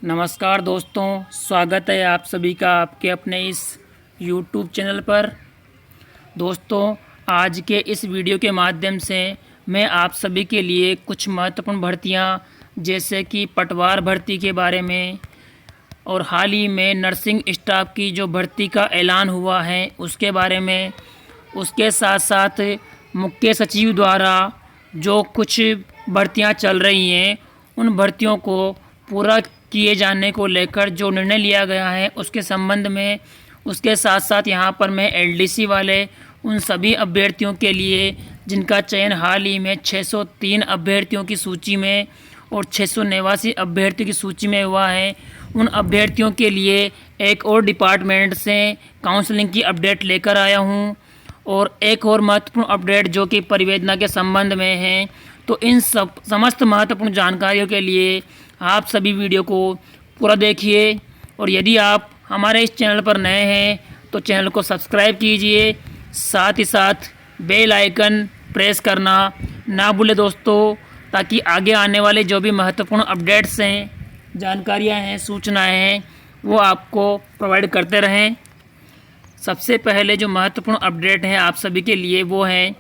नमस्कार दोस्तों, स्वागत है आप सभी का आपके अपने इस YouTube चैनल पर। दोस्तों, आज के इस वीडियो के माध्यम से मैं आप सभी के लिए कुछ महत्वपूर्ण भर्तियां जैसे कि पटवार भर्ती के बारे में और हाल ही में नर्सिंग स्टाफ की जो भर्ती का ऐलान हुआ है उसके बारे में, उसके साथ साथ मुख्य सचिव द्वारा जो कुछ भर्तियां चल रही हैं उन भर्तियों को पूरा किए जाने को लेकर जो निर्णय लिया गया है उसके संबंध में, उसके साथ साथ यहाँ पर मैं एलडीसी वाले उन सभी अभ्यर्थियों के लिए जिनका चयन हाल ही में 603 अभ्यर्थियों की सूची में और 689 अभ्यर्थियों की सूची में हुआ है, उन अभ्यर्थियों के लिए एक और डिपार्टमेंट से काउंसलिंग की अपडेट लेकर आया हूँ। और एक और महत्वपूर्ण अपडेट जो कि परिवेदना के संबंध में है। तो इन समस्त महत्वपूर्ण जानकारियों के लिए आप सभी वीडियो को पूरा देखिए और यदि आप हमारे इस चैनल पर नए हैं तो चैनल को सब्सक्राइब कीजिए, साथ ही साथ बेल आइकन प्रेस करना ना भूलें दोस्तों, ताकि आगे आने वाले जो भी महत्वपूर्ण अपडेट्स हैं, जानकारियां हैं, सूचनाएं हैं वो आपको प्रोवाइड करते रहें। सबसे पहले जो महत्वपूर्ण अपडेट है आप सभी के लिए वो है,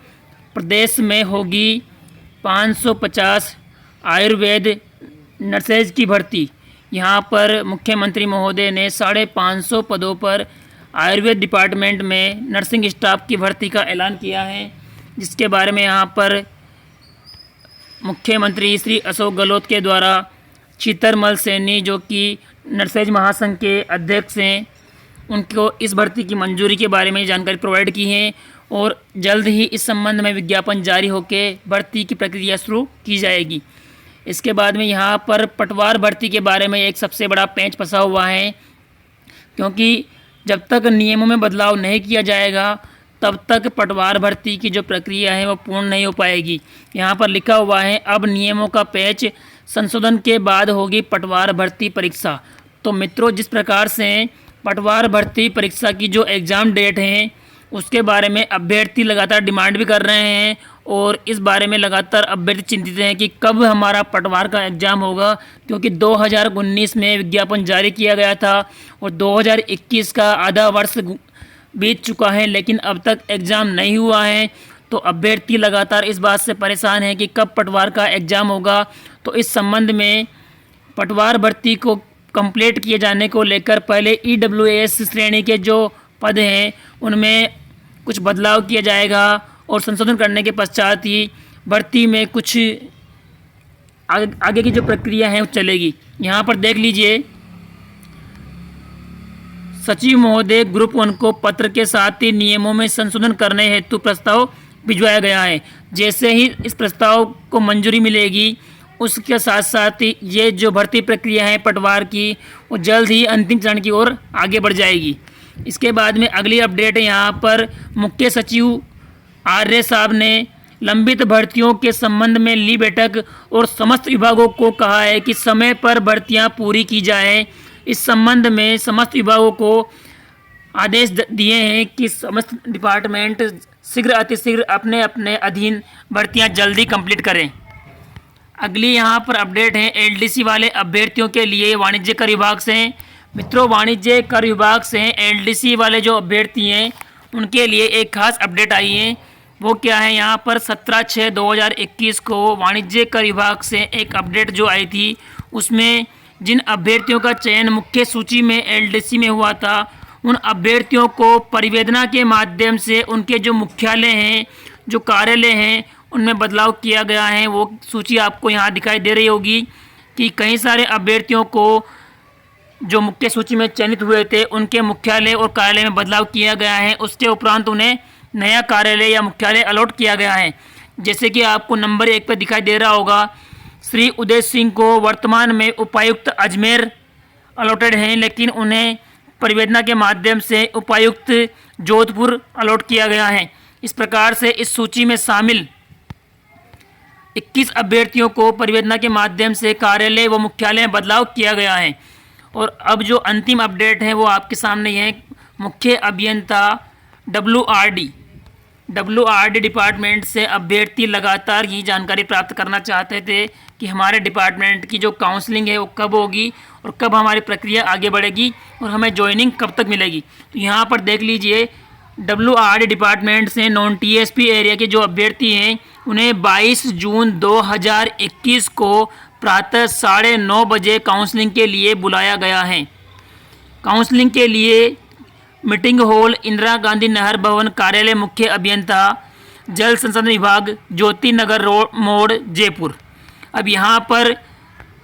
प्रदेश में होगी 550 आयुर्वेद नर्सेज की भर्ती। यहाँ पर मुख्यमंत्री महोदय ने 550 पदों पर आयुर्वेद डिपार्टमेंट में नर्सिंग स्टाफ की भर्ती का ऐलान किया है, जिसके बारे में यहाँ पर मुख्यमंत्री श्री अशोक गहलोत के द्वारा चितरमल सैनी जो कि नर्सेज महासंघ के अध्यक्ष हैं उनको इस भर्ती की मंजूरी के बारे में जानकारी प्रोवाइड की है और जल्द ही इस संबंध में विज्ञापन जारी होकर भर्ती की प्रक्रिया शुरू की जाएगी। इसके बाद में यहाँ पर पटवार भर्ती के बारे में एक सबसे बड़ा पेंच फंसा हुआ है, क्योंकि जब तक नियमों में बदलाव नहीं किया जाएगा तब तक पटवार भर्ती की जो प्रक्रिया है वो पूर्ण नहीं हो पाएगी। यहाँ पर लिखा हुआ है, अब नियमों का पेच संशोधन के बाद होगी पटवार भर्ती परीक्षा। तो मित्रों, जिस प्रकार से पटवार भर्ती परीक्षा की जो एग्ज़ाम डेट है उसके बारे में अभ्यर्थी लगातार डिमांड भी कर रहे हैं और इस बारे में लगातार अभ्यर्थी चिंतित हैं कि कब हमारा पटवार का एग्ज़ाम होगा, क्योंकि 2019 में विज्ञापन जारी किया गया था और 2021 का आधा वर्ष बीत चुका है लेकिन अब तक एग्ज़ाम नहीं हुआ है। तो अभ्यर्थी लगातार इस बात से परेशान हैं कि कब पटवार का एग्ज़ाम होगा। तो इस संबंध में पटवार भर्ती को कंप्लीट किए जाने को लेकर पहले EWS श्रेणी के जो पद हैं उनमें कुछ बदलाव किया जाएगा और संशोधन करने के पश्चात ही भर्ती में कुछ आगे की जो प्रक्रिया है वो चलेगी। यहाँ पर देख लीजिए, सचिव महोदय ग्रुप 1 को पत्र के साथ ही नियमों में संशोधन करने हेतु प्रस्ताव भिजवाया गया है। जैसे ही इस प्रस्ताव को मंजूरी मिलेगी उसके साथ साथ ही ये जो भर्ती प्रक्रिया है पटवार की वो जल्द ही अंतिम चरण की ओर आगे बढ़ जाएगी। इसके बाद में अगली अपडेट है, यहाँ पर मुख्य सचिव आर्य साहब ने लंबित भर्तियों के संबंध में ली बैठक और समस्त विभागों को कहा है कि समय पर भर्तियां पूरी की जाए। इस संबंध में समस्त विभागों को आदेश दिए हैं कि समस्त डिपार्टमेंट शीघ्र अतिशीघ्र अपने अपने अधीन भर्तियां जल्दी कंप्लीट करें। अगली यहाँ पर अपडेट है एलडीसी वाले अभ्यर्थियों के लिए वाणिज्य कर विभाग से। मित्रों, वाणिज्य कर विभाग से एलडीसी वाले जो अभ्यर्थी हैं उनके लिए एक खास अपडेट आई है। वो क्या है, यहाँ पर 17/6/2021 को वाणिज्य कर विभाग से एक अपडेट जो आई थी उसमें जिन अभ्यर्थियों का चयन मुख्य सूची में एलडीसी में हुआ था उन अभ्यर्थियों को परिवेदना के माध्यम से उनके जो मुख्यालय हैं, जो कार्यालय हैं, उनमें बदलाव किया गया है। वो सूची आपको यहाँ दिखाई दे रही होगी कि कई सारे अभ्यर्थियों को जो मुख्य सूची में चयनित हुए थे उनके मुख्यालय और कार्यालय में बदलाव किया गया है। उसके उपरांत उन्हें नया कार्यालय या मुख्यालय अलॉट किया गया है। जैसे कि आपको नंबर 1 पर दिखाई दे रहा होगा, श्री उदय सिंह को वर्तमान में उपायुक्त अजमेर अलॉटेड हैं, लेकिन उन्हें परिवेदना के माध्यम से उपायुक्त जोधपुर अलॉट किया गया है। इस प्रकार से इस सूची में शामिल 21 अभ्यर्थियों को परिवेदना के माध्यम से कार्यालय व मुख्यालय में बदलाव किया गया है। और अब जो अंतिम अपडेट है वो आपके सामने है, मुख्य अभियंता WRD WRD डिपार्टमेंट से अभ्यर्थी लगातार ये जानकारी प्राप्त करना चाहते थे कि हमारे डिपार्टमेंट की जो काउंसलिंग है वो कब होगी और कब हमारी प्रक्रिया आगे बढ़ेगी और हमें ज्वाइनिंग कब तक मिलेगी। तो यहाँ पर देख लीजिए, WRD डिपार्टमेंट से नॉन TSP एरिया के जो अभ्यर्थी हैं उन्हें 22 जून 2021 को प्रातः 9:30 बजे काउंसलिंग के लिए बुलाया गया है। काउंसलिंग के लिए मीटिंग हॉल इंदिरा गांधी नहर भवन, कार्यालय मुख्य अभियंता जल संसाधन विभाग, ज्योति नगर रोड मोड़, जयपुर। अब यहाँ पर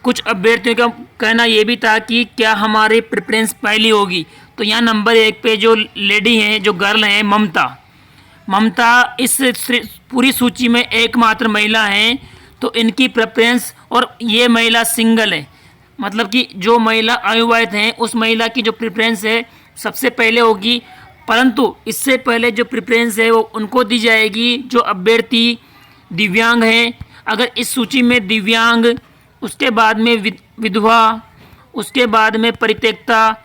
कुछ अभ्यर्थियों का कहना ये भी था कि क्या हमारी प्रेफरेंस पहली होगी। तो यहाँ नंबर 1 पे जो लेडी हैं, जो गर्ल हैं, ममता इस पूरी सूची में एकमात्र महिला हैं। तो इनकी प्रेफरेंस, और ये महिला सिंगल है, मतलब कि जो महिला अविवाहित हैं उस महिला की जो प्रेफरेंस है सबसे पहले होगी। परंतु इससे पहले जो प्रेफरेंस है वो उनको दी जाएगी जो अभ्यर्थी दिव्यांग हैं। अगर इस सूची में दिव्यांग, उसके बाद में विधवा, उसके बाद में परित्यक्ता,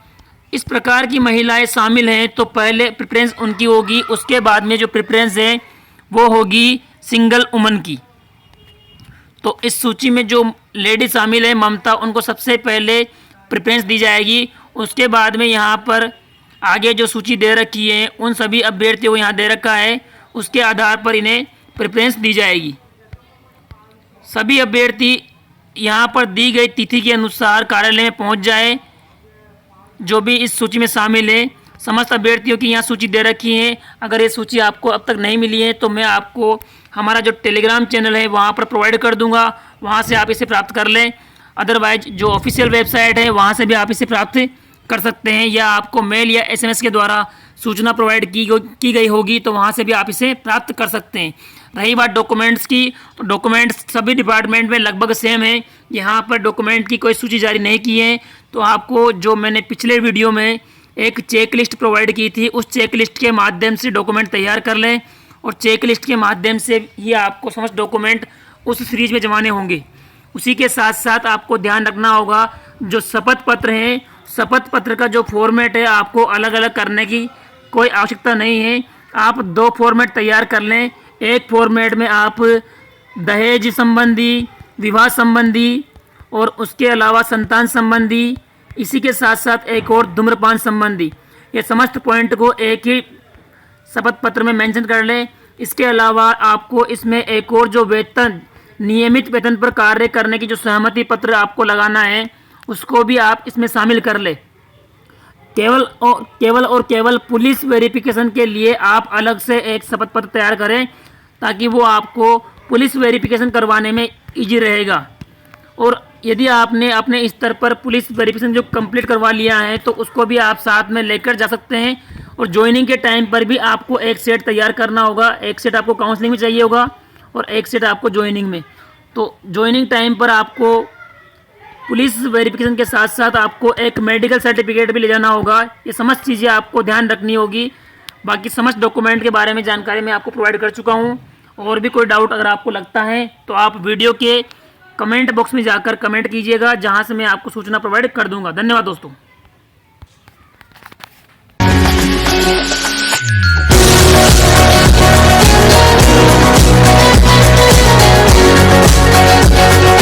इस प्रकार की महिलाएं शामिल हैं तो पहले प्रेफरेंस उनकी होगी। उसके बाद में जो प्रेफरेंस है वो होगी सिंगल वुमन की। तो इस सूची में जो लेडी शामिल है ममता, उनको सबसे पहले प्रेफरेंस दी जाएगी। उसके बाद में यहाँ पर आगे जो सूची दे रखी है उन सभी अभ्यर्थियों को यहाँ दे रखा है, उसके आधार पर इन्हें प्रेफरेंस दी जाएगी। सभी अभ्यर्थी यहाँ पर दी गई तिथि के अनुसार कार्यालय में पहुँच जाए, जो भी इस सूची में शामिल है। समस्त अभ्यर्थियों की यहाँ सूची दे रखी है। अगर ये सूची आपको अब तक नहीं मिली है तो मैं आपको हमारा जो टेलीग्राम चैनल है वहाँ पर प्रोवाइड कर दूँगा, वहाँ से आप इसे प्राप्त कर लें। अदरवाइज जो ऑफिशियल वेबसाइट है वहाँ से भी आप इसे प्राप्त कर सकते हैं, या आपको मेल या SMS के द्वारा सूचना प्रोवाइड की गई होगी तो वहाँ से भी आप इसे प्राप्त कर सकते हैं। रही बात डॉक्यूमेंट्स की, तो डॉक्यूमेंट्स सभी डिपार्टमेंट में लगभग सेम है। यहाँ पर डॉक्यूमेंट की कोई सूची जारी नहीं की है। तो आपको जो मैंने पिछले वीडियो में एक चेक लिस्ट प्रोवाइड की थी, उस चेक लिस्ट के माध्यम से डॉक्यूमेंट तैयार कर लें, और चेक लिस्ट के माध्यम से ही आपको समस्त डॉक्यूमेंट उस सीरीज में जमाने होंगे। उसी के साथ साथ आपको ध्यान रखना होगा, जो शपथ पत्र हैं, शपथ पत्र का जो फॉर्मेट है आपको अलग अलग करने की कोई आवश्यकता नहीं है। आप 2 फॉर्मेट तैयार कर लें। एक फॉर्मेट में आप दहेज संबंधी, विवाह संबंधी और उसके अलावा संतान संबंधी, इसी के साथ साथ एक और धूम्रपान संबंधी, ये समस्त पॉइंट को एक ही शपथ पत्र में मेंशन कर लें। इसके अलावा आपको इसमें एक और जो वेतन, नियमित वेतन पर कार्य करने की जो सहमति पत्र आपको लगाना है उसको भी आप इसमें शामिल कर ले। केवल पुलिस वेरिफिकेशन के लिए आप अलग से एक शपथ पत्र तैयार करें, ताकि वो आपको पुलिस वेरिफिकेशन करवाने में इजी रहेगा। और यदि आपने अपने स्तर पर पुलिस वेरिफिकेशन जो कंप्लीट करवा लिया है तो उसको भी आप साथ में लेकर जा सकते हैं। और ज्वाइनिंग के टाइम पर भी आपको एक सेट तैयार करना होगा। एक सेट आपको काउंसलिंग में चाहिए होगा और एक सेट आपको ज्वाइनिंग में। तो ज्वाइनिंग टाइम पर आपको पुलिस वेरिफिकेशन के साथ साथ आपको एक मेडिकल सर्टिफिकेट भी ले जाना होगा। ये समस्त चीज़ें आपको ध्यान रखनी होगी। बाकी समस्त डॉक्यूमेंट के बारे में जानकारी मैं आपको प्रोवाइड कर चुका हूँ। और भी कोई डाउट अगर आपको लगता है तो आप वीडियो के कमेंट बॉक्स में जाकर कमेंट कीजिएगा, जहाँ से मैं आपको सूचना प्रोवाइड कर दूँगा। धन्यवाद दोस्तों।